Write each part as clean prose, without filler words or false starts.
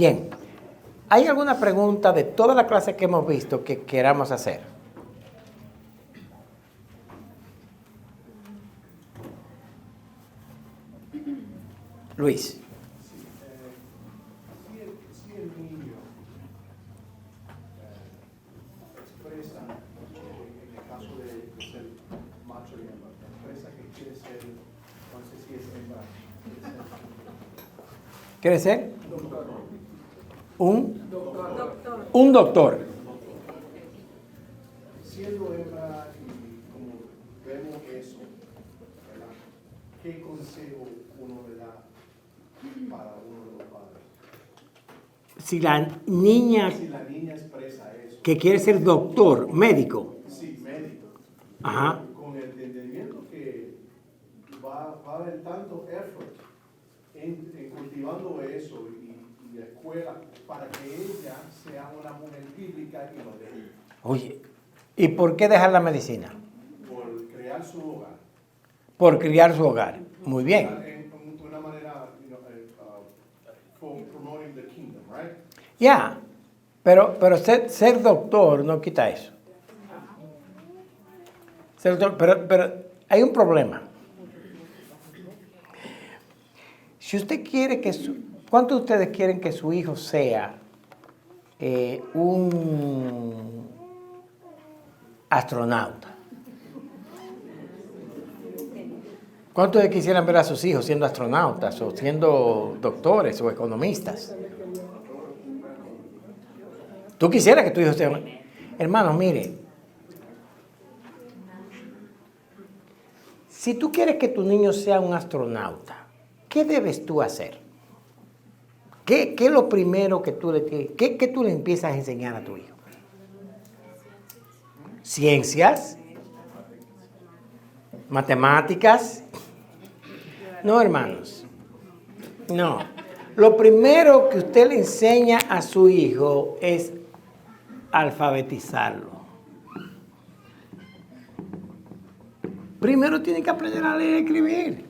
Bien, ¿hay alguna pregunta de todas las clases que hemos visto que queramos hacer? Luis. Si el niño expresa, en el caso de ser macho y hembra, expresa que quiere ser, no sé si es hembra, ¿Quiere ser? doctor. Un doctor. Siendo hembra y como vemos eso, ¿verdad? ¿Qué consejo uno le da para uno de los padres? Si la niña Si la niña expresa eso. que quiere ser doctor, médico. Sí, médico. Ajá. Con el entendimiento que va a haber tanto effort en cultivando eso y escuela para que ella sea una mujer bíblica y lo deje. Oye, ¿y por qué dejar la medicina? Por crear su hogar. Por criar su hogar. Muy bien. En una manera, for promoting the kingdom, right? Ya, pero ser doctor no quita eso. Ser doctor, pero hay un problema. Si usted quiere que ¿cuántos de ustedes quieren que su hijo sea un astronauta? ¿Cuántos de quisieran ver a sus hijos siendo astronautas o siendo doctores o economistas? ¿Tú quisieras que tu hijo sea? Hermano, mire, si tú quieres que tu niño sea un astronauta, ¿qué debes tú hacer? ¿Qué es lo primero que tú qué tú le empiezas a enseñar a tu hijo? ¿Ciencias? ¿Matemáticas? No, hermanos. No. Lo primero que usted le enseña a su hijo es alfabetizarlo. Primero tiene que aprender a leer y escribir.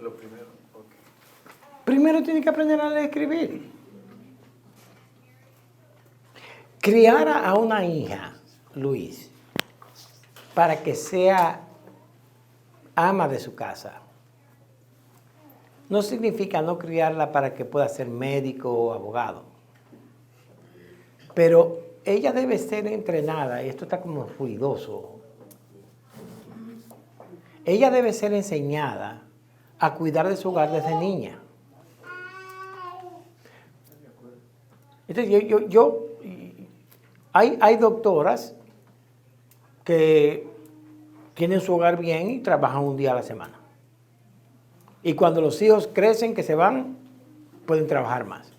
Lo primero, ok. Primero tiene que aprender a leer y escribir. Criar a una hija, Luis, para que sea ama de su casa, no significa no criarla para que pueda ser médico o abogado. Pero ella debe ser entrenada, y esto está como fluidoso. Ella debe ser enseñada a cuidar de su hogar desde niña. Entonces, hay doctoras que tienen su hogar bien y trabajan un día a la semana. Y cuando los hijos crecen, que se van, pueden trabajar más.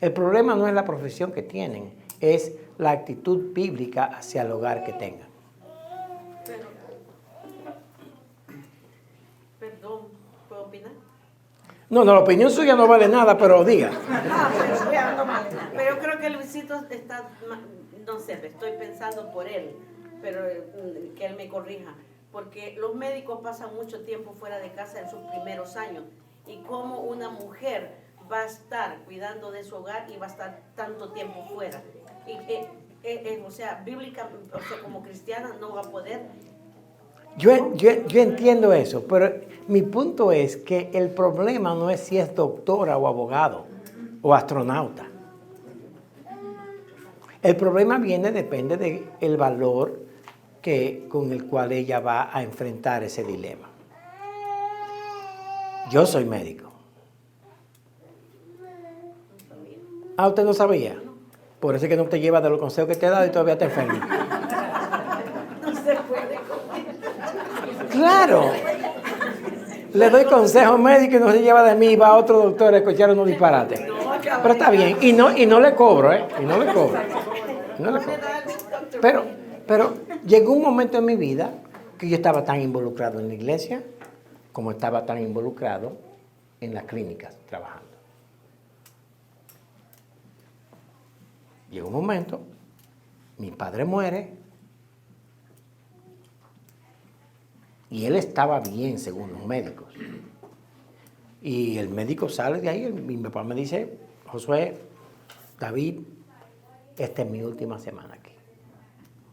El problema no es la profesión que tienen, es la actitud bíblica hacia el hogar que tengan. Perdón, ¿puedo opinar? No, la opinión suya no vale nada, pero diga. Pero creo que Luisito está, no sé, estoy pensando por él, pero que él me corrija. Porque los médicos pasan mucho tiempo fuera de casa en sus primeros años. Y cómo una mujer va a estar cuidando de su hogar y va a estar tanto tiempo fuera. Y, o sea, bíblica, o sea, como cristiana no va a poder. Yo entiendo eso, pero mi punto es que el problema no es si es doctora o abogado o astronauta. El problema depende del valor con el cual ella va a enfrentar ese dilema. Yo soy médico. Ah, ¿usted no sabía? Por eso es que no te llevas de los consejos que te he dado y todavía te enfermas. No se puede comer. Claro. Le doy consejo médico y no se lleva de mí y va a otro doctor a escuchar unos disparates. Pero está bien. Y no le cobro, ¿eh? Y no le cobro. No le cobro. Pero llegó un momento en mi vida que yo estaba tan involucrado en la iglesia como estaba tan involucrado en las clínicas trabajando. Llegó un momento, mi padre muere y él estaba bien según los médicos. Y el médico sale de ahí y mi papá me dice, Josué, David, esta es mi última semana aquí.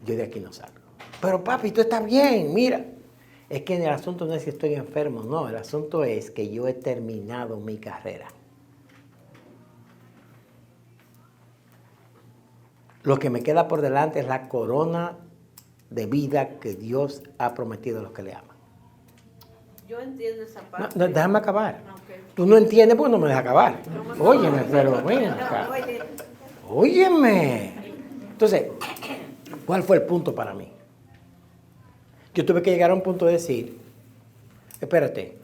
Yo de aquí no salgo. Pero papi, tú estás bien, mira. Es que el asunto no es que estoy enfermo, no. El asunto es que yo he terminado mi carrera. Lo que me queda por delante es la corona de vida que Dios ha prometido a los que le aman. Yo entiendo esa parte. No, déjame acabar. Okay. Tú no entiendes porque no me dejas acabar. Óyeme, pero ven acá. Óyeme. Entonces, ¿cuál fue el punto para mí? Yo tuve que llegar a un punto de decir, espérate,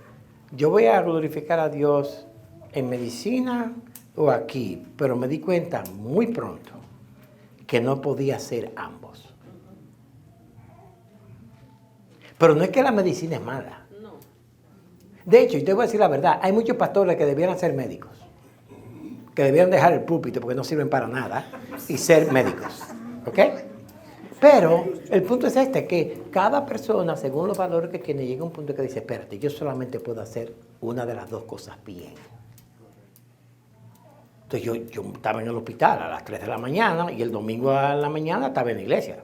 yo voy a glorificar a Dios en medicina o aquí, pero me di cuenta muy pronto que no podía ser ambos. Pero no es que la medicina es mala. No. De hecho, y te voy a decir la verdad, hay muchos pastores que debieran ser médicos, que debieran dejar el púlpito porque no sirven para nada y ser médicos, ¿ok? Pero el punto es este, que cada persona, según los valores que tiene, llega a un punto que dice, espérate, yo solamente puedo hacer una de las dos cosas bien. Entonces yo estaba en el hospital a las 3 de la mañana y el domingo a la mañana estaba en la iglesia.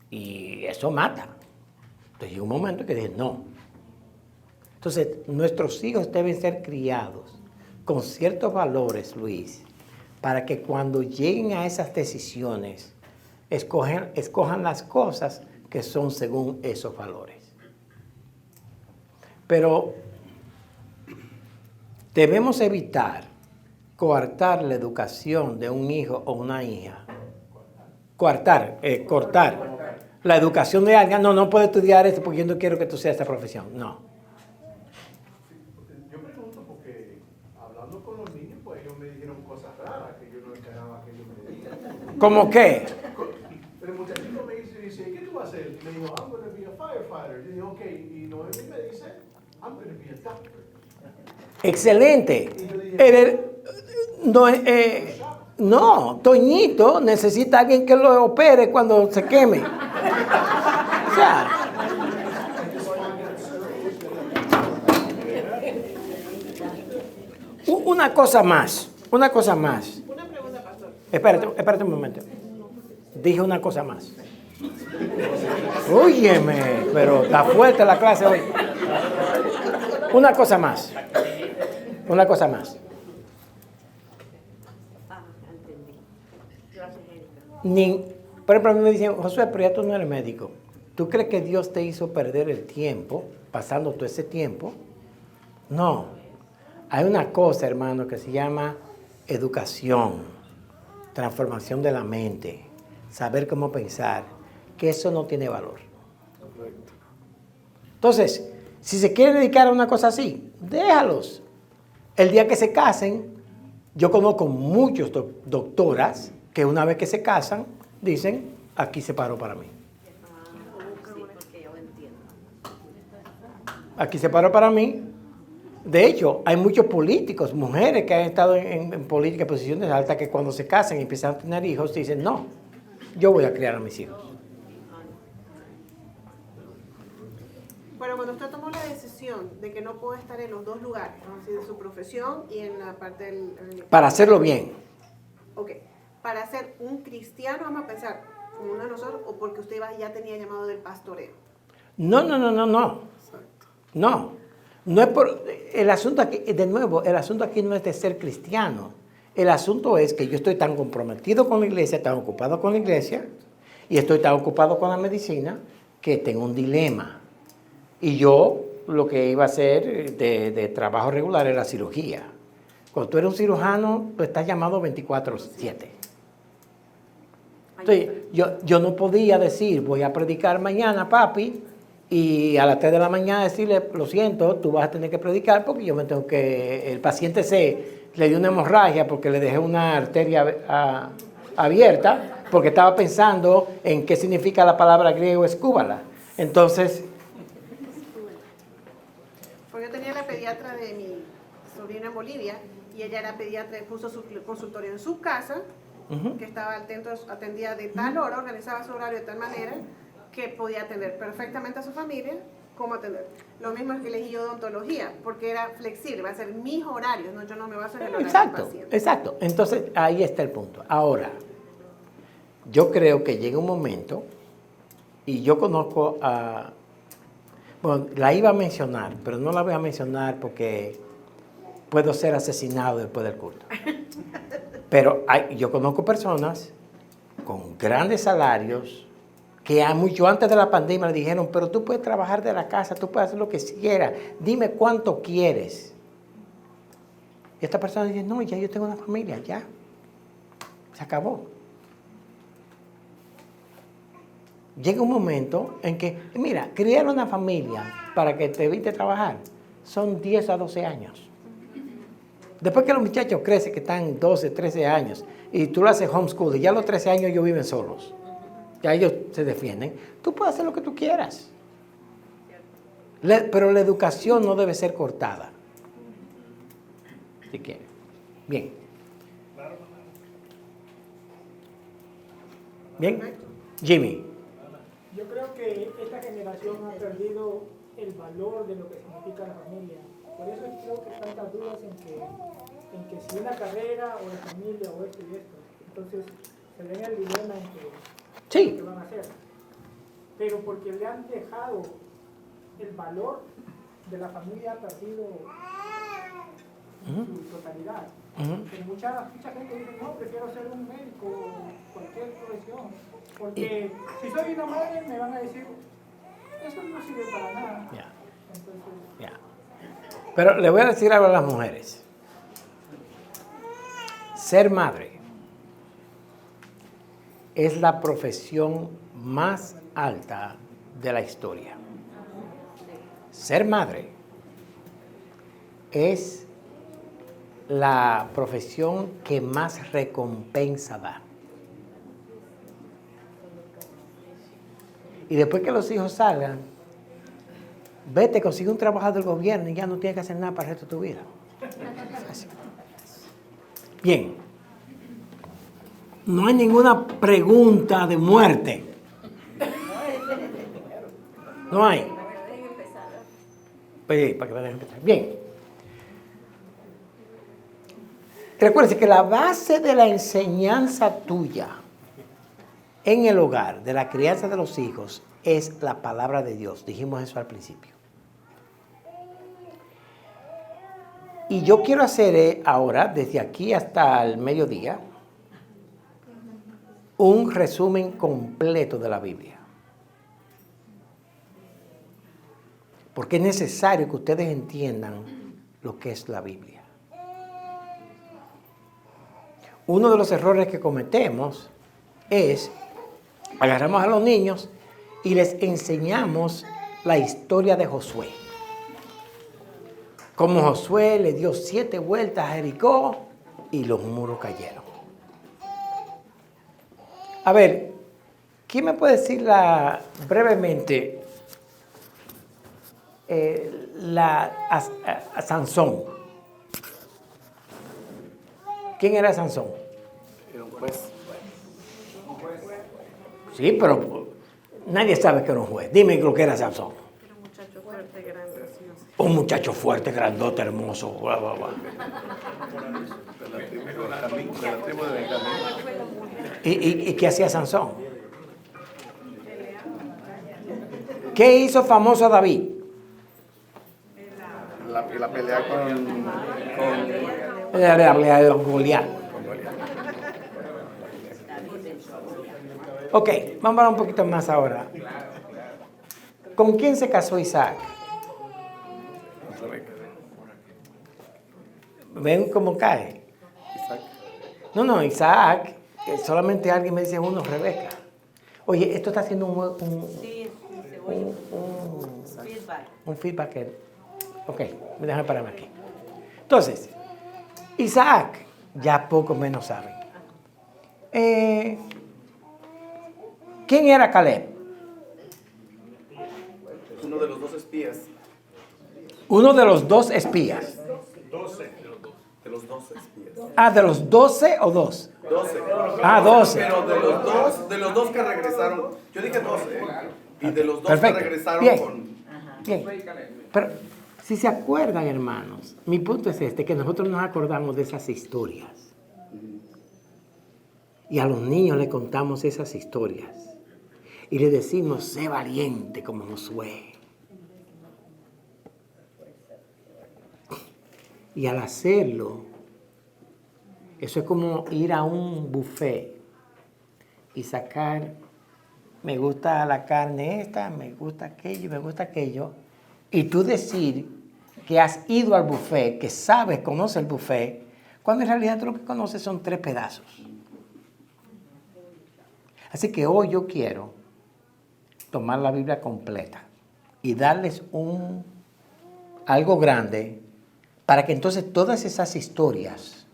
Y eso mata. Entonces llegó un momento que dije, no. Entonces nuestros hijos deben ser criados con ciertos valores, Luis, para que cuando lleguen a esas decisiones, escojan las cosas que son según esos valores. Pero debemos evitar coartar la educación de un hijo o una hija. Cortar la educación de alguien. No puede estudiar esto porque yo no quiero que tú seas esta profesión. No. Yo pregunto porque hablando con los niños, pues ellos me dijeron cosas raras que yo no esperaba que ellos me dijeran. ¿Cómo qué? El muchachito me dice, ¿qué tú vas a hacer? Me dijo, I'm going to be a firefighter. Yo dije, ok. Y Noemi me dice, I'm going to be a doctor. Excelente. No, Toñito necesita a alguien que lo opere cuando se queme. O sea, una cosa más. Una pregunta, pastor. Espérate un momento. Dije una cosa más. Óyeme, pero está fuerte la clase hoy. Una cosa más. Entendí. Gracias, Erika. Por ejemplo, a mí me dicen, Josué, pero ya tú no eres médico. ¿Tú crees que Dios te hizo perder el tiempo, pasando todo ese tiempo? No. Hay una cosa, hermano, que se llama educación, transformación de la mente, saber cómo pensar, que eso no tiene valor. Entonces, si se quieren dedicar a una cosa así, déjalos. El día que se casen, yo conozco muchos doctoras que una vez que se casan, dicen, aquí se paró para mí. Sí, porque yo entiendo. Aquí se paró para mí. De hecho, hay muchos políticos, mujeres que han estado en política, en posiciones altas, que cuando se casan y empiezan a tener hijos, dicen, no, yo voy a criar a mis hijos. Bueno, cuando usted tomó la decisión de que no puede estar en los dos lugares, vamos a decir, de su profesión y en la parte del... Para hacerlo bien. Ok, para ser un cristiano, vamos a pensar, como uno de nosotros, o porque usted ya tenía llamado del pastoreo. No. No es por... El asunto aquí, de nuevo, el asunto aquí no es de ser cristiano. El asunto es que yo estoy tan comprometido con la iglesia, tan ocupado con la iglesia, y estoy tan ocupado con la medicina, que tengo un dilema. Y yo lo que iba a hacer de trabajo regular era cirugía. Cuando tú eres un cirujano, tú estás llamado 24/7. Entonces, yo no podía decir, voy a predicar mañana, papi, y a las 3 de la mañana decirle, lo siento, tú vas a tener que predicar porque yo me tengo que... El paciente le dio una hemorragia porque le dejé una arteria abierta, porque estaba pensando en qué significa la palabra griego escúbala. Entonces... Porque yo tenía la pediatra de mi sobrina en Bolivia, y ella era pediatra, puso su consultorio en su casa, que estaba atendía de tal hora, organizaba su horario de tal manera que podía atender perfectamente a su familia cómo atender. Lo mismo es que elegí yo odontología, porque era flexible, va a ser mis horarios, no, yo no me baso en el horario del paciente. Exacto. Entonces, ahí está el punto. Ahora, yo creo que llega un momento, y yo conozco a... Bueno, la iba a mencionar, pero no la voy a mencionar porque puedo ser asesinado después del culto. Pero yo conozco personas con grandes salarios que mucho antes de la pandemia le dijeron, pero tú puedes trabajar de la casa, tú puedes hacer lo que quieras, dime cuánto quieres. Y esta persona dice, no, ya yo tengo una familia, ya, se acabó. Llega un momento en que, mira, criar una familia para que te evite trabajar son 10 a 12 años. Después que los muchachos crecen, que están 12, 13 años, y tú lo haces homeschool, y ya a los 13 años ellos viven solos, ya ellos se defienden, tú puedes hacer lo que tú quieras. Pero la educación no debe ser cortada. Si quieres. Bien. Bien. Jimmy. Yo creo que esta generación ha perdido el valor de lo que significa la familia. Por eso creo que hay tantas dudas en que si una carrera o de familia o esto y esto. Entonces se ven el dilema en que van a hacer. Pero porque le han dejado el valor de la familia, ha perdido su totalidad. Mucha gente dice, no, prefiero ser un médico o cualquier profesión. Porque si soy una madre me van a decir, eso no sirve para nada. Entonces, Pero le voy a decir algo a las mujeres. Ser madre es la profesión más alta de la historia. Ser madre es la profesión que más recompensa da. Y después que los hijos salgan, vete, consigue un trabajo del gobierno y ya no tienes que hacer nada para el resto de tu vida. Así. Bien. No hay ninguna pregunta de muerte. No hay. Pues, para que me dejen empezar. Bien. Recuérdense que la base de la enseñanza tuya en el hogar, de la crianza de los hijos, es la palabra de Dios. Dijimos eso al principio. Y yo quiero hacer ahora, desde aquí hasta el mediodía, un resumen completo de la Biblia. Porque es necesario que ustedes entiendan lo que es la Biblia. Uno de los errores que cometemos es agarramos a los niños y les enseñamos la historia de Josué. Como Josué le dio 7 vueltas a Jericó y los muros cayeron. A ver, ¿quién me puede decir brevemente a Sansón? ¿Quién era Sansón? Era un juez. Sí, pero nadie sabe que era un juez. Dime lo que era Sansón. Era un muchacho fuerte, grande, gracioso. Un muchacho fuerte, grandote, hermoso. Bla, bla, bla. De la tribu de Benjamín. ¿Y qué hacía Sansón? ¿Qué hizo famoso a David? La pelea con La pelea de Goliat. Ok, vamos a hablar un poquito más ahora. ¿Con quién se casó Isaac? Rebeca. ¿Ven cómo cae? Isaac. No, Isaac. Solamente alguien me dice uno, Rebeca. Oye, esto está haciendo Sí, se oye. Feedback. un feedback. Ok, déjame pararme aquí. Entonces, Isaac, ya poco menos saben. ¿Quién era Caleb? Uno de los 2 espías. Uno de los 2 espías. 12. De los 12 espías. Ah, ¿de los 12 o 2? 12. Ah, 12. Pero de los dos que regresaron. Yo dije 12. Y de los 2 Perfecto. que regresaron Bien. con Bien. Pero si se acuerdan, hermanos, mi punto es este, que nosotros nos acordamos de esas historias. Y a los niños les contamos esas historias. Y les decimos, sé valiente como Josué. Y al hacerlo, eso es como ir a un buffet y sacar, me gusta la carne esta, me gusta aquello, me gusta aquello. Y tú decir que has ido al buffet, que sabes, conoces el buffet, cuando en realidad tú lo que conoces son 3 pedazos. Así que hoy yo quiero tomar la Biblia completa y darles algo grande para que entonces todas esas historias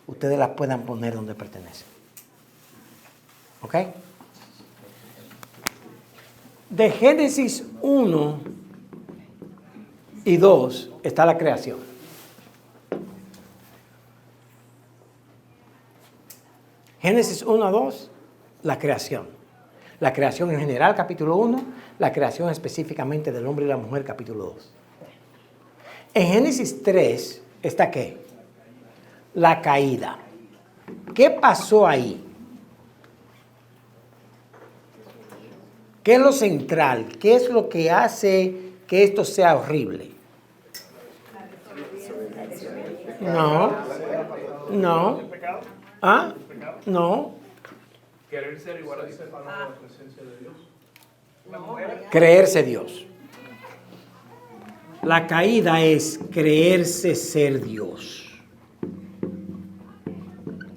ustedes las puedan poner donde pertenecen. ¿Ok? De Génesis 1 y 2 está la creación. Génesis 1 a 2, la creación. La creación en general, capítulo 1, la creación específicamente del hombre y la mujer, capítulo 2. En Génesis 3 está ¿qué? La caída. ¿Qué pasó ahí? ¿Qué es lo central? ¿Qué es lo que hace que esto sea horrible? No. No. ¿Ah? No. Querer ser igual a Dios. La presencia de Dios. Creerse Dios. La caída es creerse ser Dios.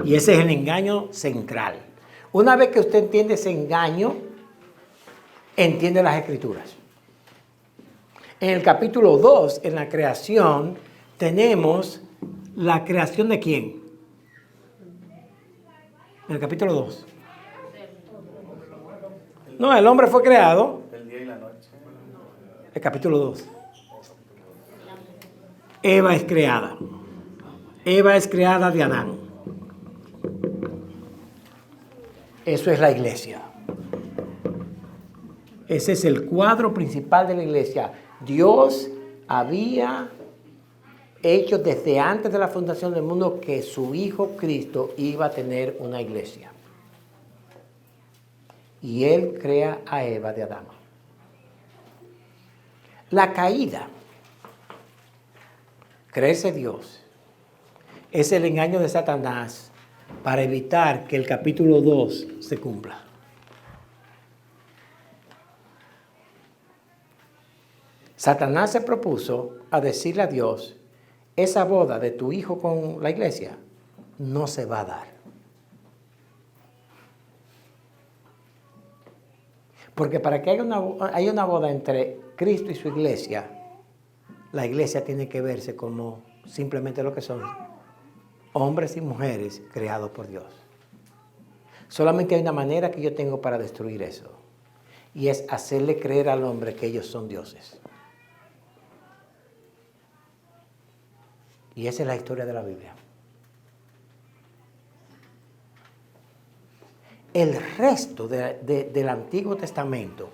Y ese es el engaño central. Una vez que usted entiende ese engaño, entiende las Escrituras. En el capítulo 2, en la creación, tenemos la creación de ¿quién? En el capítulo 2. No, el hombre fue creado. El día y la noche. El capítulo 2. Eva es creada. Eva es creada de Adán. Eso es la iglesia. Ese es el cuadro principal de la iglesia. Dios había hecho desde antes de la fundación del mundo que su Hijo Cristo iba a tener una iglesia. Y Él crea a Eva de Adán. La caída, creerse Dios, es el engaño de Satanás para evitar que el capítulo 2 se cumpla. Satanás se propuso a decirle a Dios, esa boda de tu hijo con la iglesia no se va a dar. Porque para que haya una boda entre Cristo y su iglesia, la iglesia tiene que verse como simplemente lo que son hombres y mujeres creados por Dios. Solamente hay una manera que yo tengo para destruir eso, y es hacerle creer al hombre que ellos son dioses. Y esa es la historia de la Biblia. El resto del Antiguo Testamento,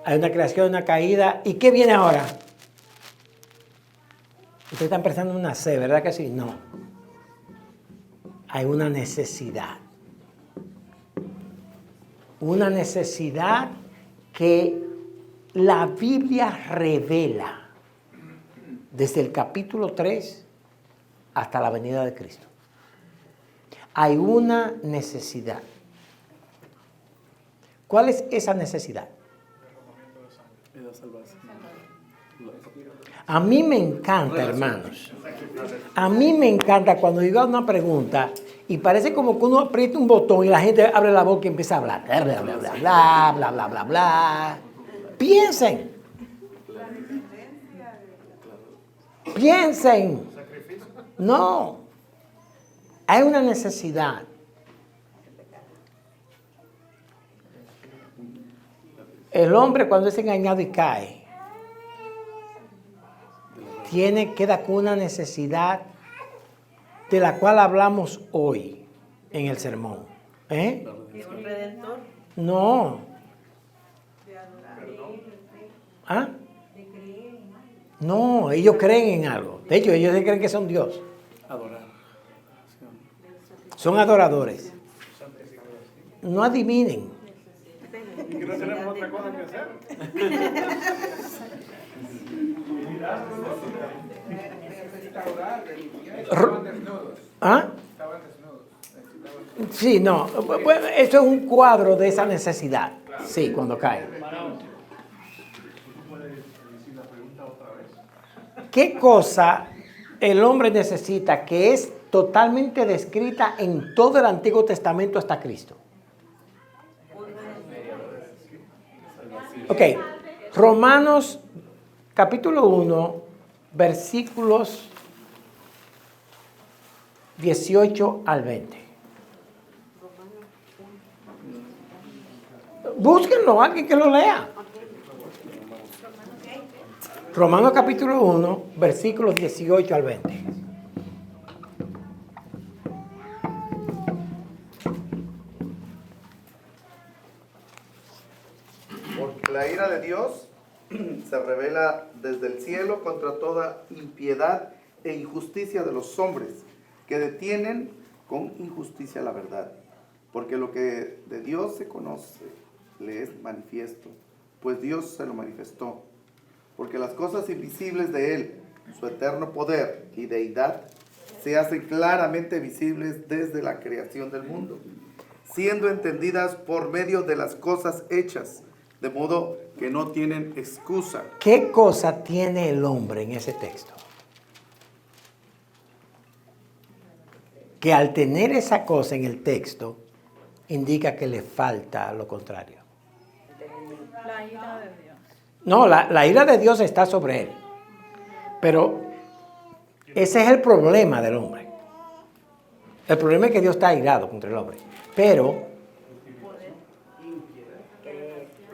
hay una creación, una caída. ¿Y qué viene ahora? Ustedes están pensando en una C, ¿verdad que sí? No. Hay una necesidad. Una necesidad que la Biblia revela desde el capítulo 3 hasta la venida de Cristo. Hay una necesidad. ¿Cuál es esa necesidad? A mí me encanta, hermanos. A mí me encanta cuando digo una pregunta y parece como que uno aprieta un botón y la gente abre la boca y empieza a hablar. Bla, bla, bla, bla, bla, bla, bla, bla, bla. Piensen. Piensen. No. Hay una necesidad. El hombre cuando es engañado y cae, queda con una necesidad de la cual hablamos hoy en el sermón. ¿Eh? ¿Un redentor? No. ¿Ah? No, ellos creen en algo. De hecho, ellos creen que son Dios. Adorar. Son adoradores. No adivinen. ¿Y que no tenemos otra cosa que hacer? ¿Ah? Sí, no. Bueno, eso es un cuadro de esa necesidad. Sí, cuando cae. ¿Qué cosa el hombre necesita que es totalmente descrita en todo el Antiguo Testamento hasta Cristo? Ok, Romanos capítulo 1, versículos 18 al 20. Búsquenlo, alguien que lo lea. Romanos capítulo 1, versículos 18 al 20. Porque la ira de Dios se revela desde el cielo contra toda impiedad e injusticia de los hombres, que detienen con injusticia la verdad. Porque lo que de Dios se conoce le es manifiesto, pues Dios se lo manifestó. Porque las cosas invisibles de Él, su eterno poder y deidad, se hacen claramente visibles desde la creación del mundo, siendo entendidas por medio de las cosas hechas, de modo que no tienen excusa. ¿Qué cosa tiene el hombre en ese texto? Que al tener esa cosa en el texto, indica que le falta lo contrario. La ira de Dios. No, la ira de Dios está sobre él. Pero ese es el problema del hombre. El problema es que Dios está airado contra el hombre. Pero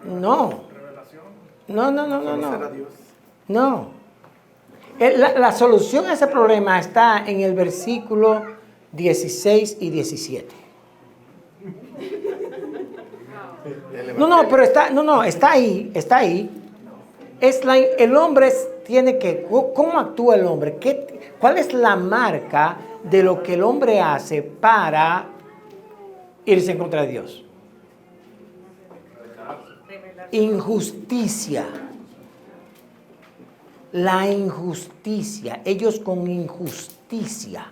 no. Conocer a Dios. No. La solución a ese problema está en el versículo 16 y 17. Está ahí. El hombre tiene que, ¿cómo actúa el hombre? ¿Cuál es la marca de lo que el hombre hace para irse en contra de Dios? Injusticia. La injusticia. Ellos con injusticia.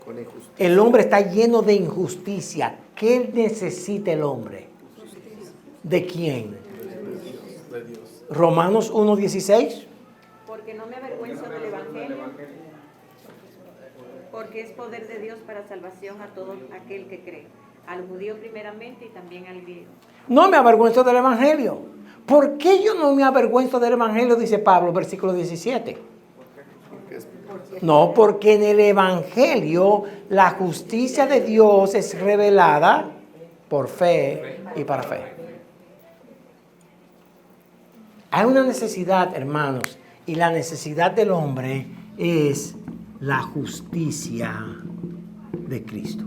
Con injusticia. El hombre está lleno de injusticia. ¿Qué necesita el hombre? ¿De quién? De Dios. Romanos 1:16. Porque no me avergüenzo del Evangelio, porque es poder de Dios para salvación a todo aquel que cree, al judío primeramente y también al griego. No me avergüenzo del Evangelio. ¿Por qué yo no me avergüenzo del Evangelio? Dice Pablo, versículo 17. No, porque en el Evangelio la justicia de Dios es revelada por fe y para fe. Hay una necesidad, hermanos, y la necesidad del hombre es la justicia de Cristo.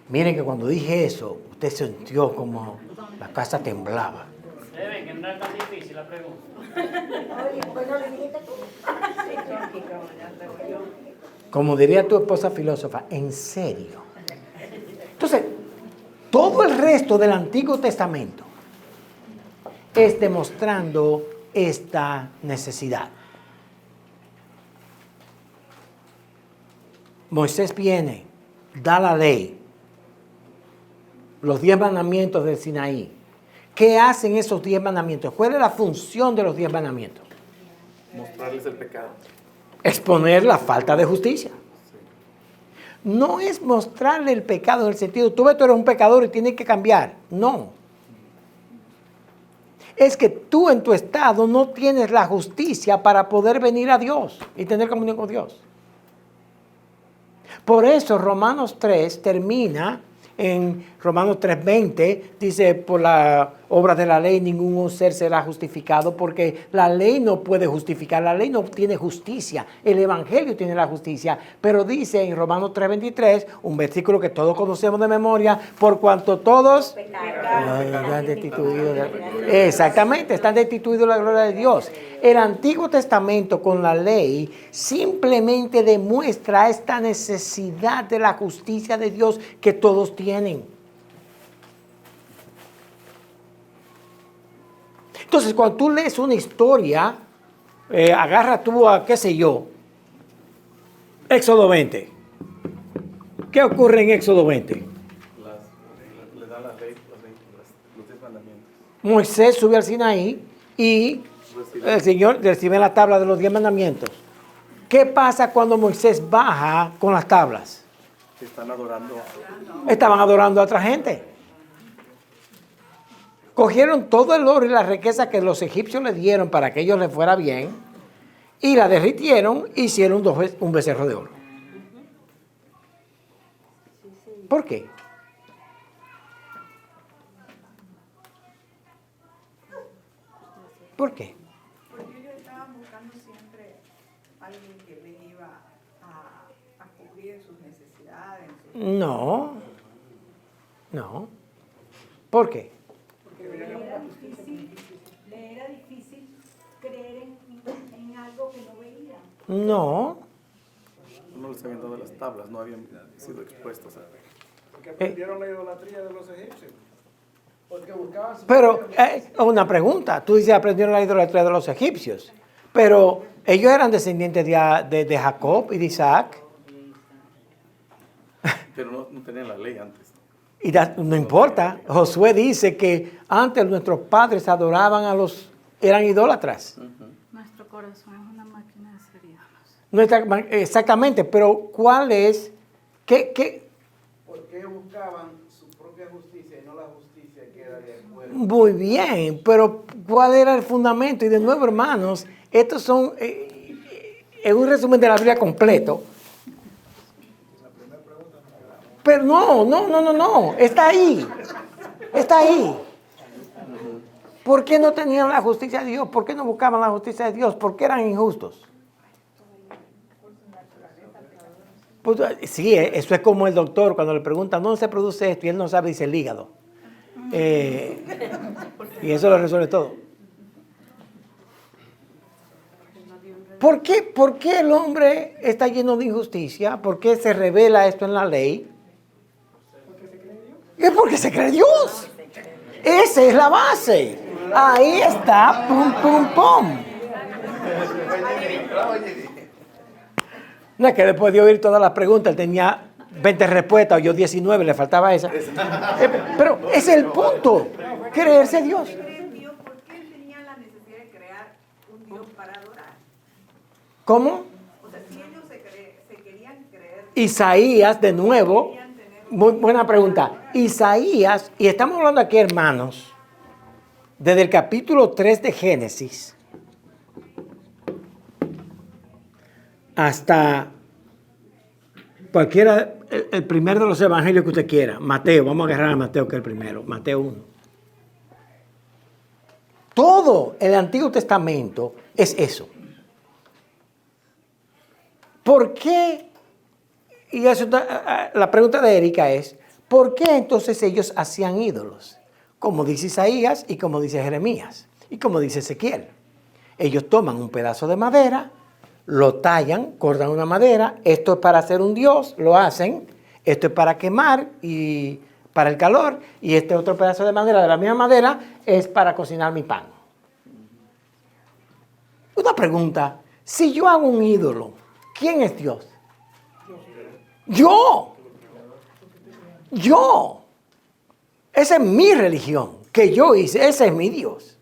Miren que cuando dije eso, usted sintió como la casa temblaba. Debe, que no es tan difícil la pregunta. Como diría tu esposa filósofa, en serio. Entonces, todo el resto del Antiguo Testamento es demostrando esta necesidad. Moisés viene, da la ley, los 10 mandamientos del Sinaí. ¿Qué hacen esos 10 mandamientos? ¿Cuál es la función de los 10 mandamientos? Mostrarles el pecado. Exponer la falta de justicia. No es mostrarle el pecado en el sentido, tú eres un pecador y tienes que cambiar. No. Es que tú en tu estado no tienes la justicia para poder venir a Dios y tener comunión con Dios. Por eso Romanos 3 termina en Romanos 3:20, dice, por la obras de la ley, ningún ser será justificado, porque la ley no puede justificar, la ley no tiene justicia, el Evangelio tiene la justicia, pero dice en Romanos 3:23, un versículo que todos conocemos de memoria, por cuanto todos están destituidos exactamente, están destituidos de la gloria de Dios. El Antiguo Testamento con la ley simplemente demuestra esta necesidad de la justicia de Dios que todos tienen. Entonces, cuando tú lees una historia, agarra tú a, qué sé yo, Éxodo 20. ¿Qué ocurre en Éxodo 20? Le da la ley, los 10 mandamientos. Moisés sube al Sinaí y el Señor recibe la tabla de los 10 mandamientos. ¿Qué pasa cuando Moisés baja con las tablas? Están adorando. Estaban adorando a otra gente. Cogieron todo el oro y la riqueza que los egipcios le dieron para que ellos les fuera bien y la derritieron e hicieron un becerro de oro. ¿Por qué? ¿Por qué? Porque ellos estaban buscando siempre alguien que les iba a cubrir sus necesidades. No. ¿Por qué? Le era difícil creer en algo que no veía. No. No les habían dado las tablas, no habían sido expuestos a... Porque aprendieron la idolatría de los egipcios. Porque buscaban... Pero, una pregunta. Tú dices, aprendieron la idolatría de los egipcios. Pero ellos eran descendientes de Jacob y de Isaac. Pero no tenían la ley antes. Y no importa. Josué dice que antes nuestros padres adoraban eran idólatras. Nuestro corazón es una máquina de ser ídolos. Exactamente, pero ¿cuál es? ¿Qué? ¿Por qué buscaban su propia justicia y no la justicia que era de acuerdo? Muy bien, pero ¿cuál era el fundamento? Y de nuevo, hermanos, estos son es un resumen de la Biblia completo. Pero no, está ahí. ¿Por qué no tenían la justicia de Dios? ¿Por qué no buscaban la justicia de Dios? ¿Por qué eran injustos? Pues, sí, eso es como el doctor cuando le preguntan ¿dónde se produce esto? Y él no sabe, dice el hígado. Y eso lo resuelve todo. ¿Por qué el hombre está lleno de injusticia? ¿Por qué se revela esto en la ley? Es porque se cree Dios. Esa es la base. Ahí está, pum. No es que después de oír todas las preguntas, él tenía 20 respuestas, o yo 19, le faltaba esa. Pero ese es el punto, creerse Dios. ¿Por qué él tenía la necesidad de crear un Dios para adorar? ¿Cómo? O sea, si ellos se querían creer... Isaías, de nuevo, muy buena pregunta. Isaías, y estamos hablando aquí, hermanos, desde el capítulo 3 de Génesis hasta cualquiera, el primero de los evangelios que usted quiera. Mateo, vamos a agarrar a Mateo, que es el primero, Mateo 1. Todo el Antiguo Testamento es eso. ¿Por qué? Y eso, la pregunta de Erika es, ¿por qué entonces ellos hacían ídolos? Como dice Isaías y como dice Jeremías y como dice Ezequiel. Ellos toman un pedazo de madera, lo tallan, cortan una madera, esto es para hacer un dios, lo hacen, esto es para quemar y para el calor, y este otro pedazo de madera, de la misma madera, es para cocinar mi pan. Una pregunta, si yo hago un ídolo, ¿quién es Dios? Yo. Esa es mi religión, que yo hice, ese es mi Dios.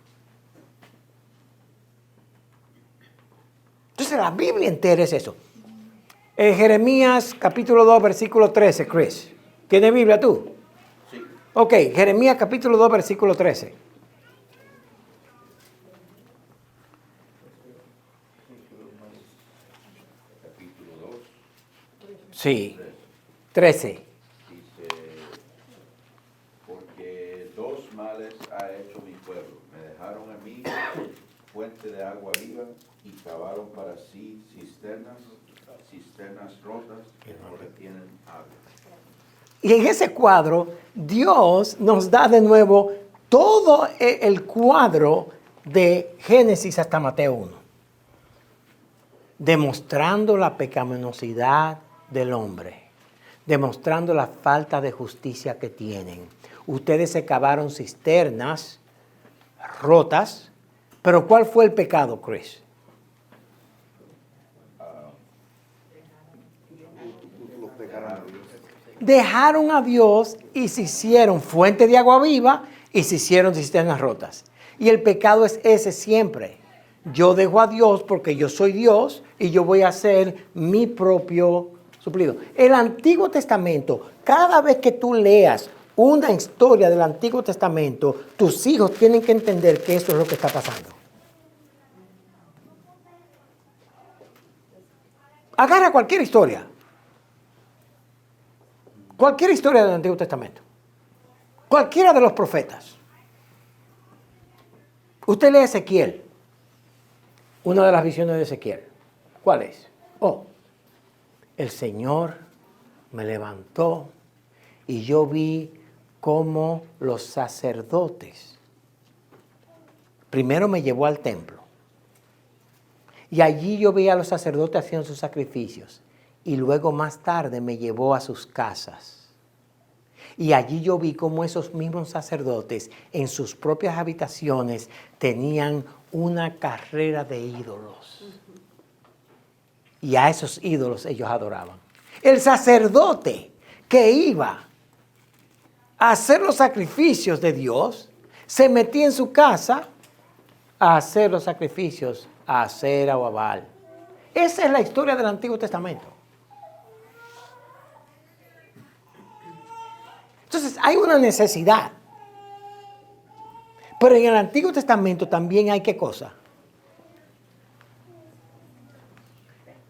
Entonces la Biblia entera es eso. Jeremías capítulo 2, versículo 13, Chris. ¿Tienes Biblia tú? Sí. Ok, Jeremías capítulo 2, versículo 13. Sí, 13. Dice, porque dos males ha hecho fuente de agua viva y cavaron para sí cisternas rotas que no retienen agua. Y en ese cuadro, Dios nos da de nuevo todo el cuadro de Génesis hasta Mateo 1, demostrando la pecaminosidad del hombre, demostrando la falta de justicia que tienen. Ustedes se cavaron cisternas rotas, pero ¿cuál fue el pecado, Chris? Dejaron a Dios y se hicieron fuente de agua viva y se hicieron cisternas rotas. Y el pecado es ese siempre. Yo dejo a Dios porque yo soy Dios y yo voy a hacer mi propio suplido. El Antiguo Testamento, cada vez que tú leas una historia del Antiguo Testamento, tus hijos tienen que entender que esto es lo que está pasando. Agarra cualquier historia. Cualquier historia del Antiguo Testamento. Cualquiera de los profetas. Usted lee Ezequiel. Una de las visiones de Ezequiel. ¿Cuál es? Oh, el Señor me levantó y yo vi cómo los sacerdotes, primero me llevó al templo. Y allí yo vi a los sacerdotes haciendo sus sacrificios. Y luego más tarde me llevó a sus casas. Y allí yo vi cómo esos mismos sacerdotes en sus propias habitaciones tenían una carrera de ídolos. Y a esos ídolos ellos adoraban. El sacerdote que iba a hacer los sacrificios de Dios se metía en su casa a hacer los sacrificios a Acera o a Baal. Esa es la historia del Antiguo Testamento. Entonces hay una necesidad. Pero en el Antiguo Testamento también hay ¿qué cosa?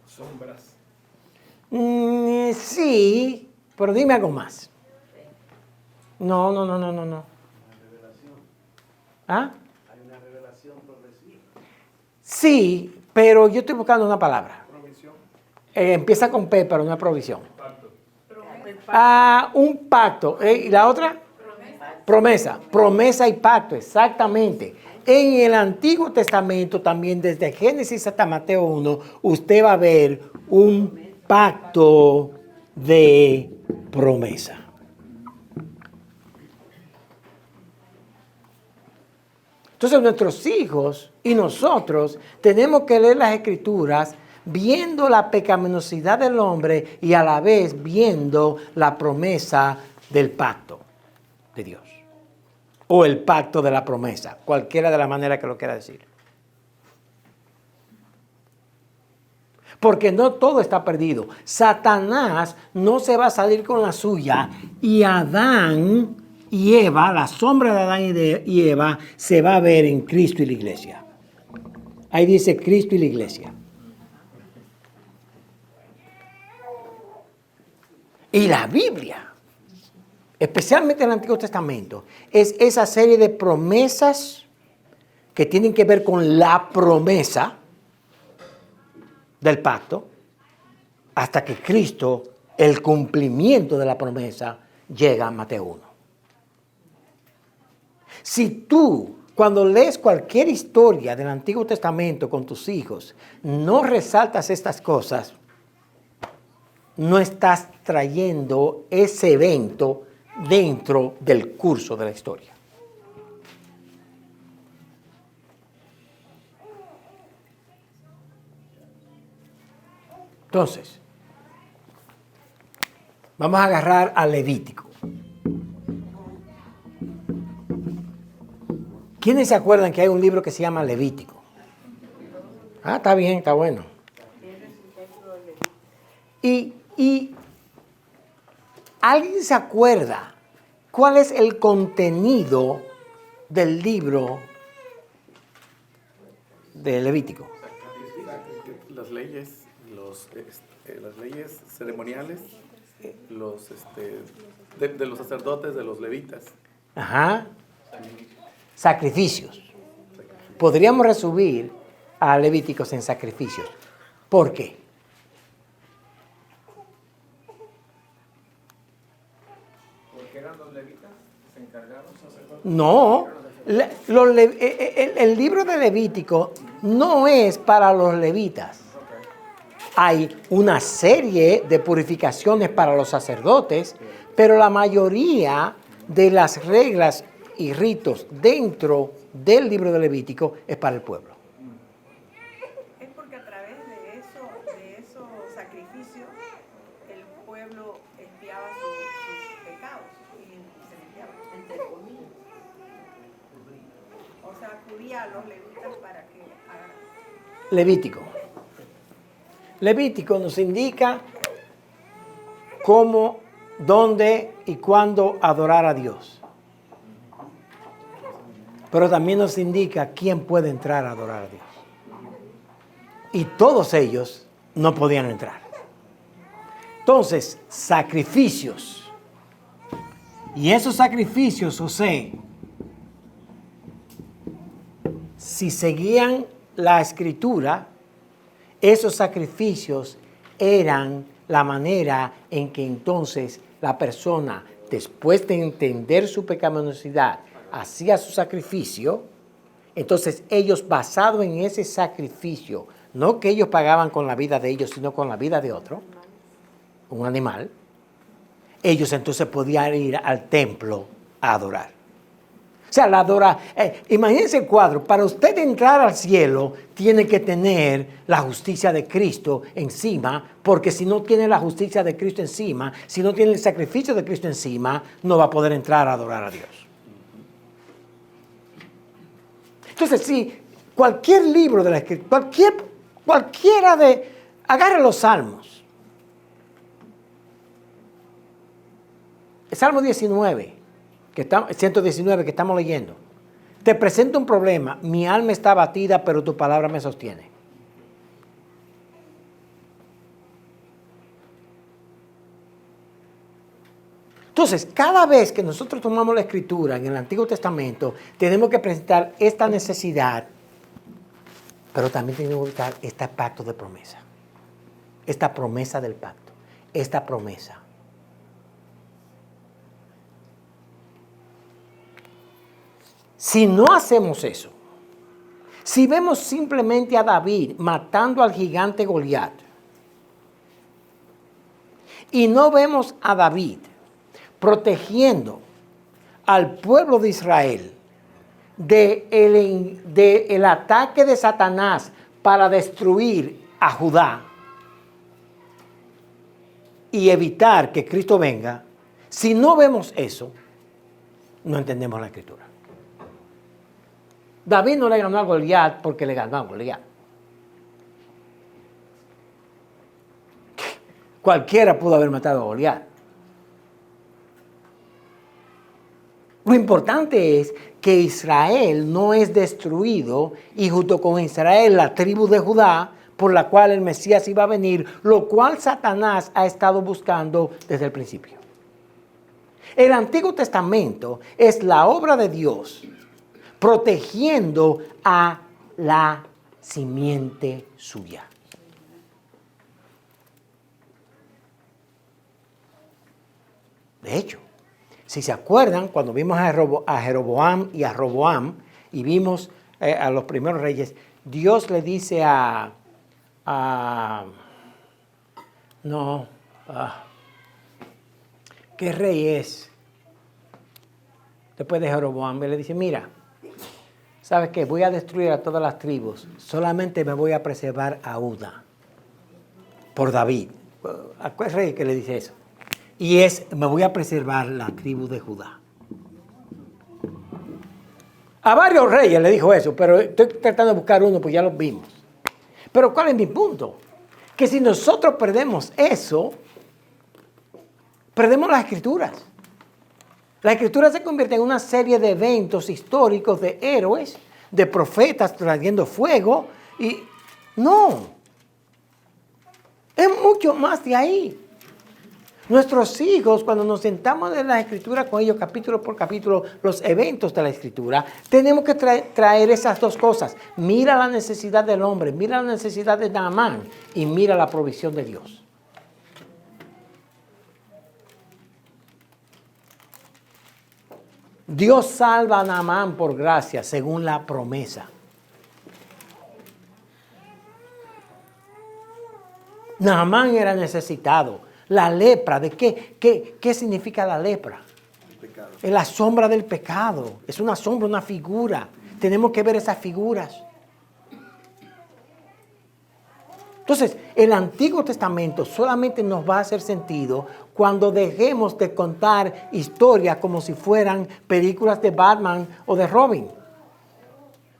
Sombras. Sí, pero dime algo más. No. Una revelación. ¿Ah? Hay una revelación progresiva. Sí, pero yo estoy buscando una palabra. Provisión. Empieza con P, pero no es provisión. Pacto. Un pacto. ¿Y la otra? Promesa. Promesa y pacto, exactamente. En el Antiguo Testamento también, desde Génesis hasta Mateo 1, usted va a ver un pacto de promesa. Entonces nuestros hijos y nosotros tenemos que leer las Escrituras viendo la pecaminosidad del hombre y a la vez viendo la promesa del pacto de Dios. O el pacto de la promesa, cualquiera de la manera que lo quiera decir. Porque no todo está perdido. Satanás no se va a salir con la suya y Adán y Eva, la sombra de Adán y Eva, se va a ver en Cristo y la iglesia. Ahí dice Cristo y la iglesia. Y la Biblia, especialmente en el Antiguo Testamento, es esa serie de promesas que tienen que ver con la promesa del pacto, hasta que Cristo, el cumplimiento de la promesa, llega a Mateo 1. Si tú, cuando lees cualquier historia del Antiguo Testamento con tus hijos, no resaltas estas cosas, no estás trayendo ese evento dentro del curso de la historia. Entonces, vamos a agarrar a Levítico. ¿Quiénes se acuerdan que hay un libro que se llama Levítico? Ah, está bien, está bueno. Y ¿alguien se acuerda cuál es el contenido del libro de Levítico? Las leyes, las leyes ceremoniales, de los sacerdotes, de los levitas. Ajá. Sacrificios. podríamos resumir a Levíticos en sacrificios. ¿Por qué? Porque eran los levitas que se encargaron sacerdotes. No, el libro de Levítico no es para los levitas. Hay una serie de purificaciones para los sacerdotes, pero la mayoría de las reglas y ritos dentro del libro de Levítico es para el pueblo. Es porque a través de esos sacrificios el pueblo expiaba sus pecados y se limpiaba, entre comillas. O sea, acudía a los levitas para que hagan. Levítico nos indica cómo, dónde y cuándo adorar a Dios. Pero también nos indica quién puede entrar a adorar a Dios. Y todos ellos no podían entrar. Entonces, sacrificios. Y esos sacrificios, José, si seguían la escritura, esos sacrificios eran la manera en que entonces la persona, después de entender su pecaminosidad, hacía su sacrificio. Entonces ellos, basados en ese sacrificio, no que ellos pagaban con la vida de ellos, sino con la vida de otro, un animal, ellos entonces podían ir al templo a adorar. O sea, imagínense el cuadro, para usted entrar al cielo tiene que tener la justicia de Cristo encima, porque si no tiene la justicia de Cristo encima, si no tiene el sacrificio de Cristo encima, no va a poder entrar a adorar a Dios. Entonces, si cualquier libro de la Escritura, agarre los Salmos. El Salmo 19. 119 que estamos leyendo. Te presento un problema. Mi alma está abatida, pero tu palabra me sostiene. Entonces, cada vez que nosotros tomamos la escritura en el Antiguo Testamento, tenemos que presentar esta necesidad, pero también tenemos que presentar este pacto de promesa. Esta promesa del pacto. Esta promesa. Si no hacemos eso, si vemos simplemente a David matando al gigante Goliat, y no vemos a David protegiendo al pueblo de Israel del ataque de Satanás para destruir a Judá y evitar que Cristo venga, si no vemos eso, no entendemos la Escritura. David no le ganó a Goliat porque le ganó a Goliat. Cualquiera pudo haber matado a Goliat. Lo importante es que Israel no es destruido y junto con Israel la tribu de Judá por la cual el Mesías iba a venir, lo cual Satanás ha estado buscando desde el principio. El Antiguo Testamento es la obra de Dios protegiendo a la simiente suya. De hecho, si se acuerdan, cuando vimos a Jeroboam y a Roboam y vimos a los primeros reyes, Dios le dice ¿qué rey es? Después de Jeroboam, le dice, mira, ¿sabes qué? Voy a destruir a todas las tribus, solamente me voy a preservar a Judá, por David. ¿A cuál rey que le dice eso? Y me voy a preservar la tribu de Judá. A varios reyes le dijo eso, pero estoy tratando de buscar uno, pues ya los vimos. Pero ¿cuál es mi punto? Que si nosotros perdemos eso, perdemos las escrituras. La escritura se convierte en una serie de eventos históricos de héroes, de profetas trayendo fuego, y no. Es mucho más de ahí. Nuestros hijos, cuando nos sentamos en la Escritura con ellos, capítulo por capítulo, los eventos de la Escritura, tenemos que traer esas dos cosas. Mira la necesidad del hombre, mira la necesidad de Naamán y mira la provisión de Dios. Dios salva a Naamán por gracia, según la promesa. Naamán era necesitado. La lepra, ¿de qué significa la lepra? Es la sombra del pecado. Es una sombra, una figura. Tenemos que ver esas figuras. Entonces, el Antiguo Testamento solamente nos va a hacer sentido cuando dejemos de contar historias como si fueran películas de Batman o de Robin.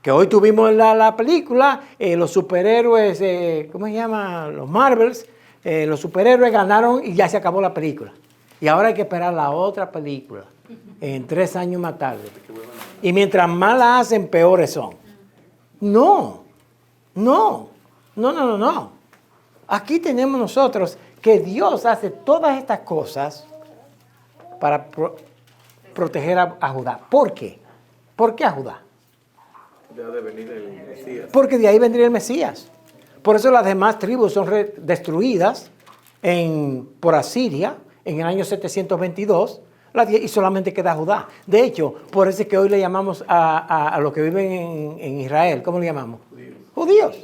Que hoy tuvimos la película, los superhéroes, ¿cómo se llama? Los Marvels. Los superhéroes ganaron y ya se acabó la película. Y ahora hay que esperar la otra película en 3 años más tarde. Y mientras más la hacen, peores son. No. Aquí tenemos nosotros que Dios hace todas estas cosas para proteger a Judá. ¿Por qué? ¿Por qué a Judá? De venir el Mesías. Porque de ahí vendría el Mesías. Por eso las demás tribus son destruidas por Asiria en el año 722 y solamente queda Judá. De hecho, por eso es que hoy le llamamos a los que viven en Israel, ¿cómo le llamamos? Judíos.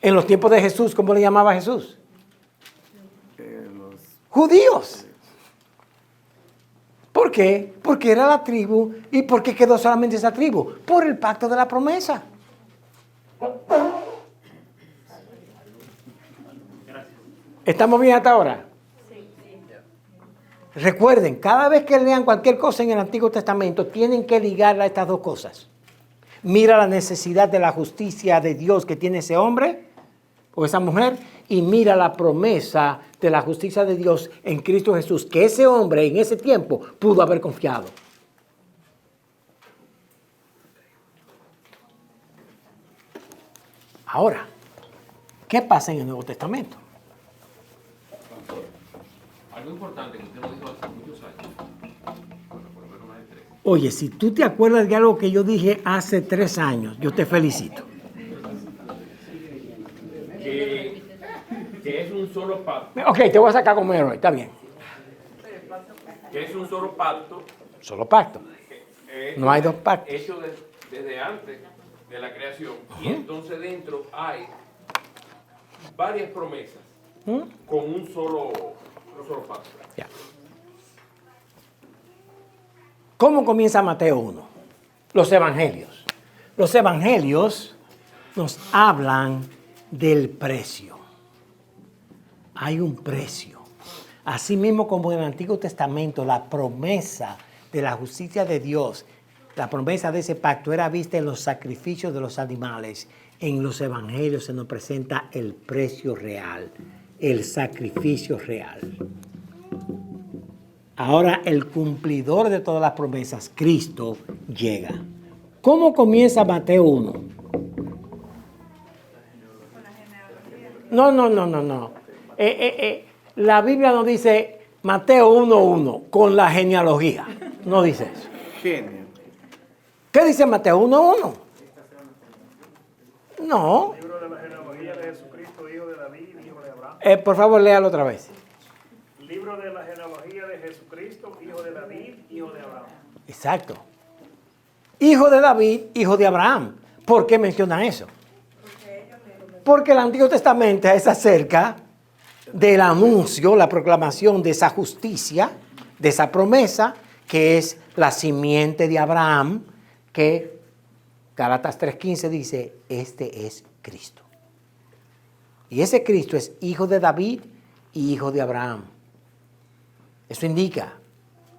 En los tiempos de Jesús, ¿cómo le llamaba Jesús? Judíos. ¿Por qué? Porque era la tribu. ¿Y por qué quedó solamente esa tribu? Por el pacto de la promesa. ¿Estamos bien hasta ahora? Recuerden, cada vez que lean cualquier cosa en el Antiguo Testamento, tienen que ligarla a estas dos cosas. Mira la necesidad de la justicia de Dios que tiene ese hombre o esa mujer, y mira la promesa de la justicia de Dios en Cristo Jesús, que ese hombre en ese tiempo pudo haber confiado. Ahora, ¿qué pasa en el Nuevo Testamento? Algo importante que usted nos dijo hace muchos años, bueno, por lo menos más de 3. Oye, si tú te acuerdas de algo que yo dije hace 3 años, yo te felicito. Que es un solo pacto. Ok, te voy a sacar como héroe, está bien. Que es un solo pacto. Solo pacto. No hay dos pactos. Hecho desde antes de la creación. Y entonces dentro hay varias promesas con un solo pacto. Ya. ¿Cómo comienza Mateo 1? Los evangelios. Los evangelios nos hablan del precio. Hay un precio. Así mismo como en el Antiguo Testamento, la promesa de la justicia de Dios, la promesa de ese pacto era vista en los sacrificios de los animales. En los evangelios se nos presenta el precio real, el sacrificio real. Ahora el cumplidor de todas las promesas, Cristo, llega. ¿Cómo comienza Mateo 1? No. La Biblia no dice Mateo 1:1 con la genealogía. No dice eso. Genio. ¿Qué dice Mateo 1:1? No. Libro de la genealogía de Jesucristo, hijo de David, hijo de Abraham. Por favor, léalo otra vez. Libro de la genealogía de Jesucristo, hijo de David, hijo de Abraham. Exacto. Hijo de David, hijo de Abraham. ¿Por qué menciona eso? Porque el Antiguo Testamento es acerca del anuncio, la proclamación de esa justicia, de esa promesa, que es la simiente de Abraham, que Gálatas 3:15 dice, este es Cristo. Y ese Cristo es hijo de David y hijo de Abraham. Eso indica,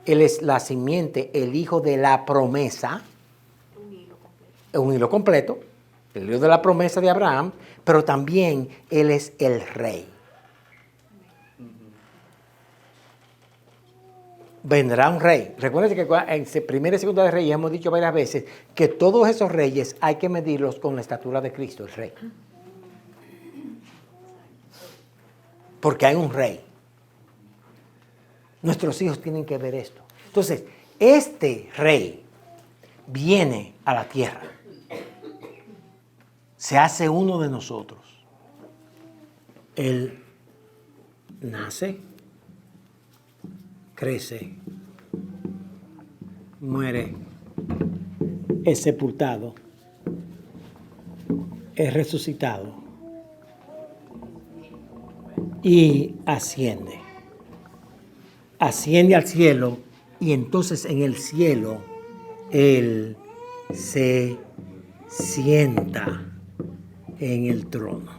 él es la simiente, el hijo de la promesa, un hilo completo, el hilo de la promesa de Abraham, pero también él es el rey. Vendrá un rey. Recuerden que en Primera y Segunda de Reyes hemos dicho varias veces que todos esos reyes hay que medirlos con la estatura de Cristo, el rey. porque hay un rey. Nuestros hijos tienen que ver esto. Entonces, este rey viene a la tierra. Se hace uno de nosotros. Él nace, crece, muere, es sepultado, es resucitado y asciende. Asciende al cielo y entonces en el cielo Él se sienta en el trono.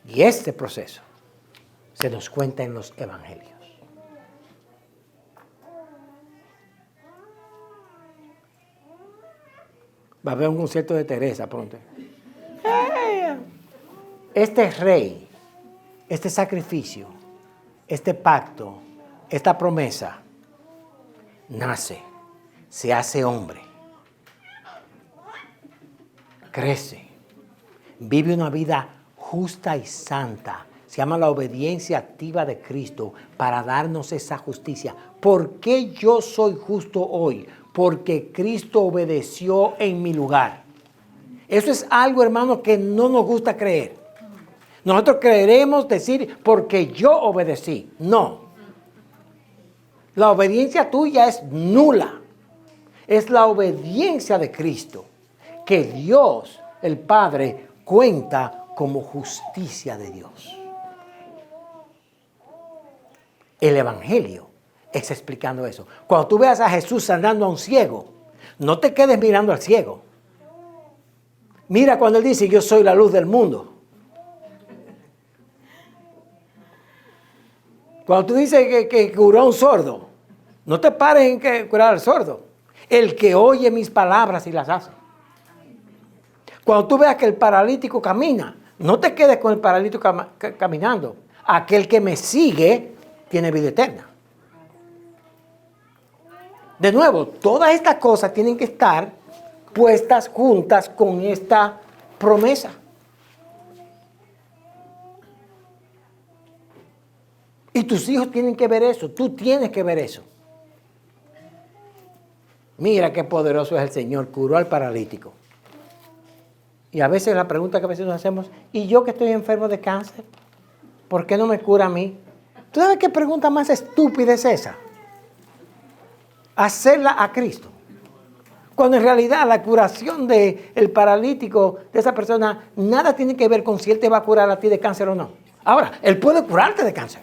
Y este proceso se nos cuenta en los evangelios. Va a haber un concierto de Teresa pronto. Este rey, este sacrificio, este pacto, esta promesa, nace, se hace hombre, crece, vive una vida justa y santa. Se llama la obediencia activa de Cristo para darnos esa justicia. ¿Por qué yo soy justo hoy? Porque Cristo obedeció en mi lugar. Eso es algo, hermano, que no nos gusta creer. Nosotros queremos decir porque yo obedecí. No. La obediencia tuya es nula. Es la obediencia de Cristo que Dios, el Padre, cuenta como justicia de Dios. El Evangelio es explicando eso. Cuando tú veas a Jesús sanando a un ciego, no te quedes mirando al ciego. Mira cuando Él dice, yo soy la luz del mundo. Cuando tú dices que curó a un sordo, no te pares en que curar al sordo. El que oye mis palabras y las hace. Cuando tú veas que el paralítico camina, no te quedes con el paralítico caminando. Aquel que me sigue tiene vida eterna. De nuevo, todas estas cosas tienen que estar puestas juntas con esta promesa. Y tus hijos tienen que ver eso, tú tienes que ver eso. Mira qué poderoso es el Señor, curó al paralítico. Y a veces la pregunta que a veces nos hacemos, ¿y yo que estoy enfermo de cáncer? ¿Por qué no me cura a mí? ¿Tú sabes qué pregunta más estúpida es esa? Hacerla a Cristo. Cuando en realidad la curación del paralítico, de esa persona, nada tiene que ver con si Él te va a curar a ti de cáncer o no. Ahora, Él puede curarte de cáncer.